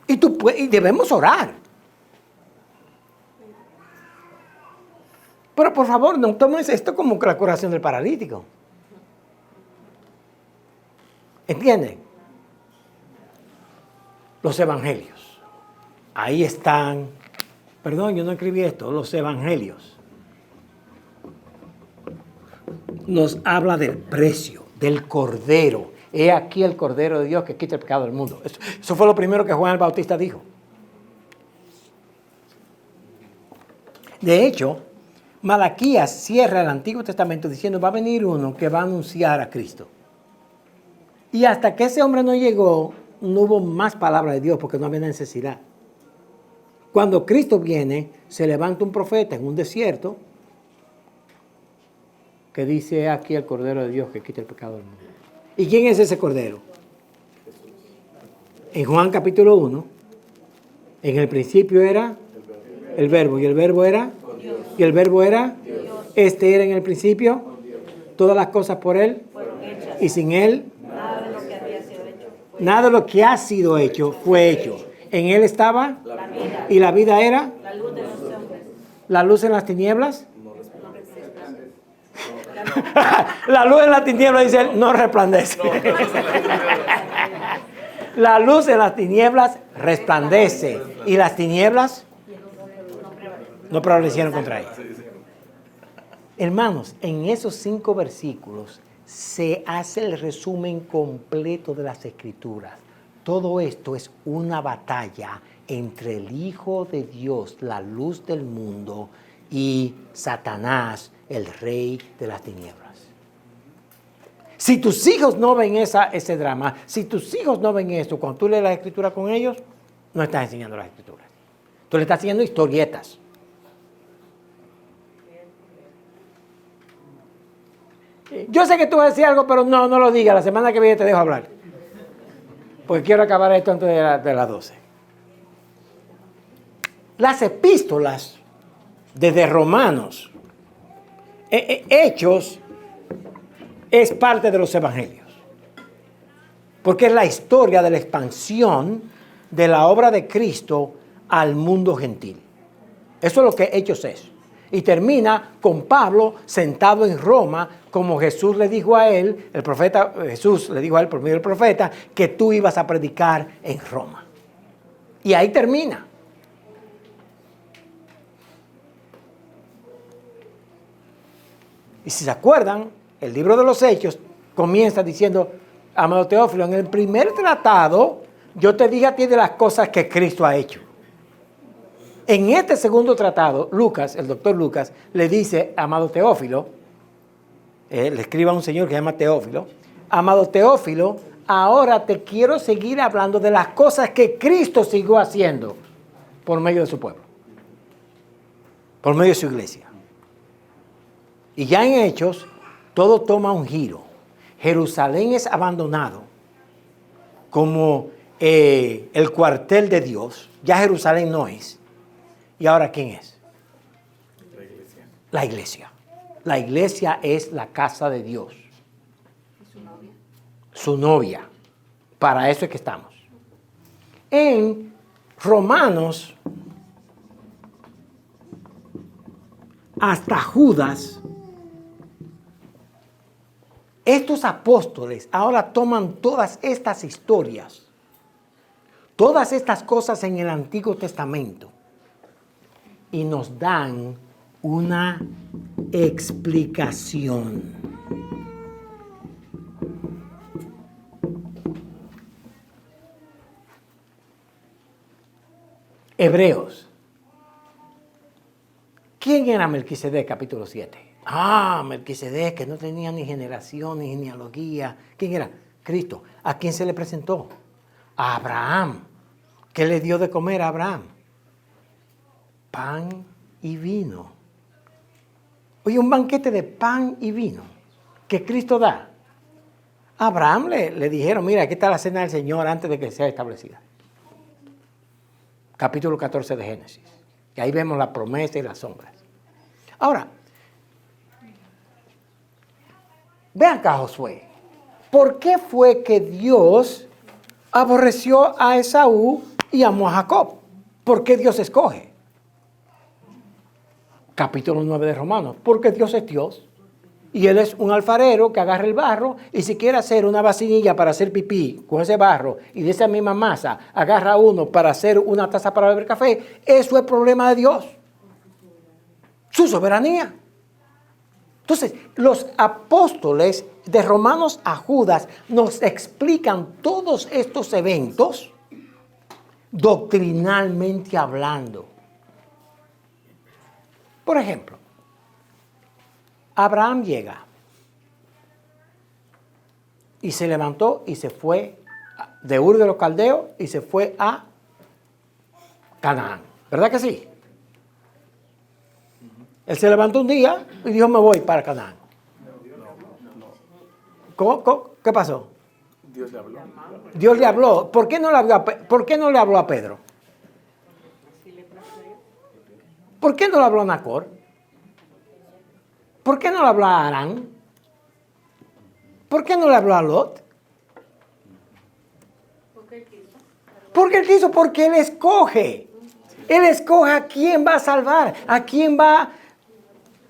Y debemos orar. Pero por favor, no tomes esto como la curación del paralítico. ¿Entienden? Los evangelios. Ahí están. Perdón, yo no escribí esto. Los evangelios. Nos habla del precio, del cordero. He aquí el cordero de Dios que quita el pecado del mundo. Eso fue lo primero que Juan el Bautista dijo. De hecho, Malaquías cierra el Antiguo Testamento diciendo, va a venir uno que va a anunciar a Cristo. Y hasta que ese hombre no llegó, no hubo más palabra de Dios porque no había necesidad. Cuando Cristo viene, se levanta un profeta en un desierto que dice, aquí el Cordero de Dios que quita el pecado del mundo. ¿Y quién es ese Cordero? En Juan capítulo 1, en el principio era el Verbo, y el Verbo era, y el Verbo era, este era en el principio, todas las cosas por Él, y sin Él, nada de lo que ha sido hecho fue hecho. En Él estaba, y la vida era, la luz en las tinieblas. La luz en las tinieblas, dice él, no resplandece. La luz en las tinieblas resplandece. Y las tinieblas no prevalecieron contra ella. Hermanos, en esos 5 versículos se hace el resumen completo de las Escrituras. Todo esto es una batalla entre el Hijo de Dios, la luz del mundo, y Satanás, el rey de las tinieblas. Si tus hijos no ven ese drama, si tus hijos no ven esto, cuando tú lees la Escritura con ellos, no estás enseñando las Escrituras. Tú le estás enseñando historietas. Yo sé que tú vas a decir algo, pero no lo digas. La semana que viene te dejo hablar. Porque quiero acabar esto antes de las 12. Las epístolas desde Romanos, Hechos, es parte de los evangelios. Porque es la historia de la expansión de la obra de Cristo al mundo gentil. Eso es lo que Hechos es. Y termina con Pablo sentado en Roma, como Jesús le dijo a él, Jesús le dijo a él por medio del profeta, que tú ibas a predicar en Roma. Y ahí termina. Y si se acuerdan, el libro de los Hechos comienza diciendo, amado Teófilo, en el primer tratado yo te dije a ti de las cosas que Cristo ha hecho. En este segundo tratado, Lucas, el doctor Lucas, le dice, amado Teófilo, le escribe a un señor que se llama Teófilo, amado Teófilo, ahora te quiero seguir hablando de las cosas que Cristo siguió haciendo por medio de su pueblo, por medio de su iglesia. Y ya en Hechos, todo toma un giro. Jerusalén es abandonado como el cuartel de Dios. Ya Jerusalén no es. ¿Y ahora quién es? La iglesia. La iglesia. La iglesia es la casa de Dios. Su novia. Su novia. Para eso es que estamos. En Romanos, hasta Judas, estos apóstoles ahora toman todas estas historias, todas estas cosas en el Antiguo Testamento, y nos dan una explicación. Hebreos. ¿Quién era Melquisedec, capítulo 7? Melquisedec, que no tenía ni generación ni genealogía. ¿Quién era? Cristo. ¿A quién se le presentó? A Abraham. ¿Qué le dio de comer a Abraham? Pan y vino. Oye, un banquete de pan y vino que Cristo da. A Abraham le dijeron, mira, aquí está la cena del Señor antes de que sea establecida. Capítulo 14 de Génesis. Y ahí vemos la promesa y las sombras. Ahora, vean acá, Josué. ¿Por qué fue que Dios aborreció a Esaú y amó a Jacob? ¿Por qué Dios escoge? Capítulo 9 de Romanos. Porque Dios es Dios. Y Él es un alfarero que agarra el barro y si quiere hacer una vasinilla para hacer pipí con ese barro y de esa misma masa agarra uno para hacer una taza para beber café, eso es problema de Dios. Su soberanía. Entonces, los apóstoles de Romanos a Judas nos explican todos estos eventos doctrinalmente hablando. Por ejemplo, Abraham llega y se levantó y se fue de Ur de los Caldeos y se fue a Canaán. ¿Verdad que sí? Él se levantó un día y dijo, me voy para Canaán. ¿Qué pasó? Dios le habló. Dios le habló. ¿Por qué no le habló a Pedro? ¿Por qué no le habló a Nacor? ¿Por qué no le habló a Arán? ¿Por qué no le habló a Lot? Porque él quiso, porque él escoge. Él escoge a quién va a salvar, a quién va.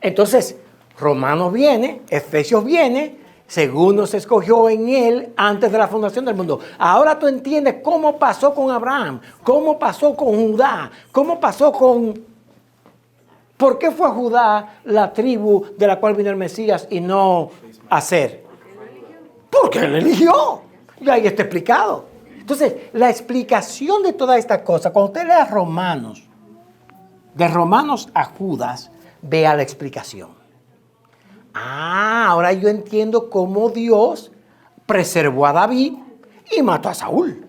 Entonces, Romanos viene, Efesios viene, según nos escogió en él antes de la fundación del mundo. Ahora tú entiendes cómo pasó con Abraham, cómo pasó con Judá, cómo pasó con... ¿Por qué fue Judá la tribu de la cual vino el Mesías y no Aser? Porque él eligió. Y ahí está explicado. Entonces, la explicación de toda esta cosa, cuando usted lea Romanos, de Romanos a Judas, vea la explicación. Ahora yo entiendo cómo Dios preservó a David y mató a Saúl.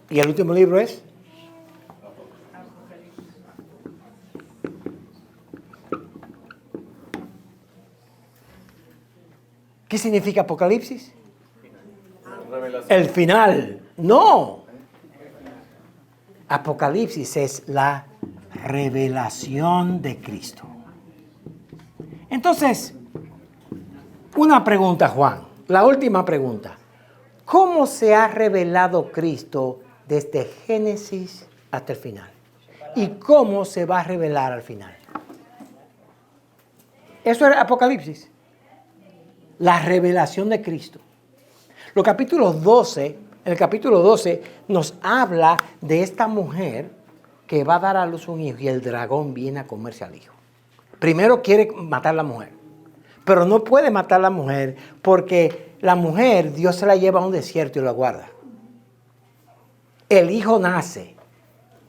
Y el último libro es ¿qué significa Apocalipsis? El final. No. Apocalipsis es la revelación de Cristo. Entonces, una pregunta, Juan. La última pregunta. ¿Cómo se ha revelado Cristo desde Génesis hasta el final? ¿Y cómo se va a revelar al final? Eso es Apocalipsis. La revelación de Cristo. En el capítulo 12 nos habla de esta mujer que va a dar a luz un hijo y el dragón viene a comerse al hijo. Primero quiere matar a la mujer, pero no puede matar a la mujer porque la mujer Dios se la lleva a un desierto y la guarda. El hijo nace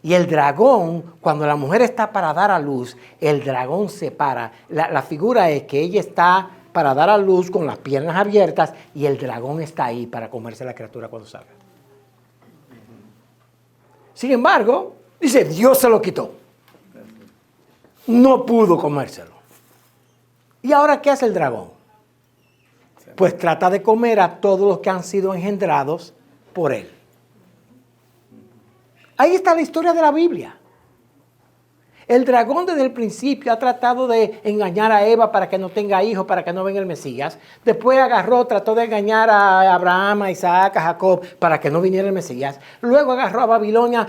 y el dragón, cuando la mujer está para dar a luz, el dragón se para. La figura es que ella está para dar a luz con las piernas abiertas y el dragón está ahí para comerse a la criatura cuando salga. Sin embargo, dice, Dios se lo quitó. No pudo comérselo. ¿Y ahora qué hace el dragón? Pues trata de comer a todos los que han sido engendrados por él. Ahí está la historia de la Biblia. El dragón desde el principio ha tratado de engañar a Eva para que no tenga hijos, para que no venga el Mesías. Después trató de engañar a Abraham, a Isaac, a Jacob, para que no viniera el Mesías. Luego agarró a Babilonia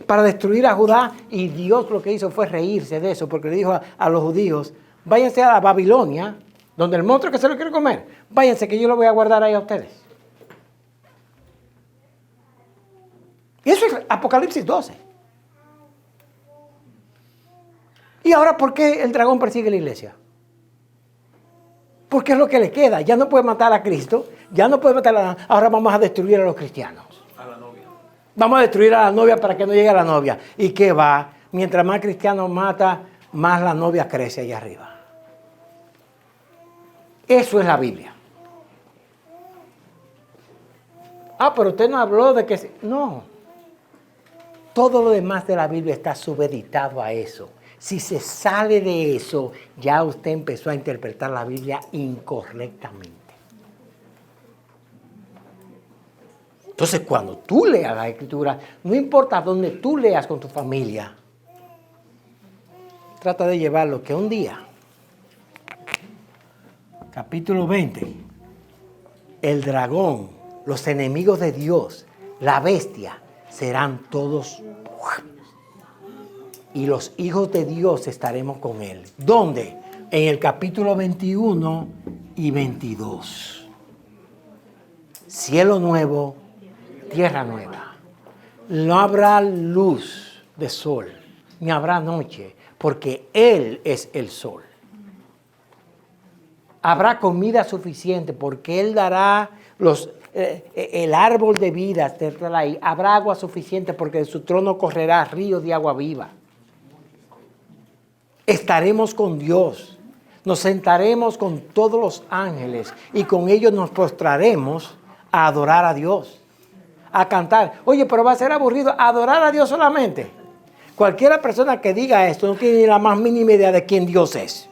para destruir a Judá. Y Dios lo que hizo fue reírse de eso, porque le dijo a los judíos, váyanse a Babilonia, donde el monstruo que se lo quiere comer, váyanse que yo lo voy a guardar ahí a ustedes. Y eso es Apocalipsis 12. ¿Y ahora por qué el dragón persigue a la iglesia? Porque es lo que le queda. Ya no puede matar a Cristo, ya no puede matar a... Ahora vamos a destruir a los cristianos. A la novia. Vamos a destruir a la novia para que no llegue a la novia. ¿Y qué va? Mientras más cristianos mata, más la novia crece allá arriba. Eso es la Biblia. Pero usted no habló de que... No. Todo lo demás de la Biblia está subeditado a eso. Si se sale de eso, ya usted empezó a interpretar la Biblia incorrectamente. Entonces, cuando tú leas la Escritura, no importa dónde tú leas con tu familia, trata de llevarlo que un día, capítulo 20, el dragón, los enemigos de Dios, la bestia, serán todos... Y los hijos de Dios estaremos con Él. ¿Dónde? En el capítulo 21 y 22. Cielo nuevo, tierra nueva. No habrá luz de sol, ni habrá noche, porque Él es el sol. Habrá comida suficiente, porque Él dará el árbol de vida. Habrá agua suficiente, porque de su trono correrá ríos de agua viva. Estaremos con Dios, nos sentaremos con todos los ángeles y con ellos nos postraremos a adorar a Dios, a cantar. Oye, pero va a ser aburrido adorar a Dios solamente. Cualquiera persona que diga esto no tiene ni la más mínima idea de quién Dios es.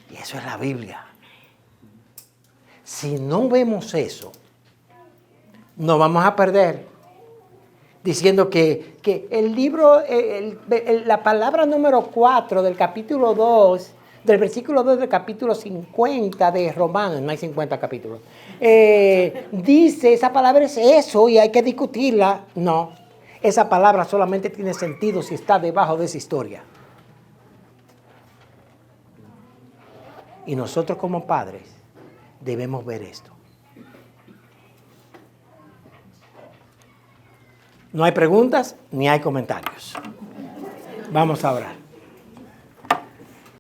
Y eso es la Biblia. Si no vemos eso, nos vamos a perder. Diciendo que el libro, la palabra número 4 del capítulo 2, del versículo 2 del capítulo 50 de Romanos, no hay 50 capítulos, dice, esa palabra es eso y hay que discutirla. No, esa palabra solamente tiene sentido si está debajo de esa historia. Y nosotros como padres debemos ver esto. No hay preguntas ni hay comentarios. Vamos a orar.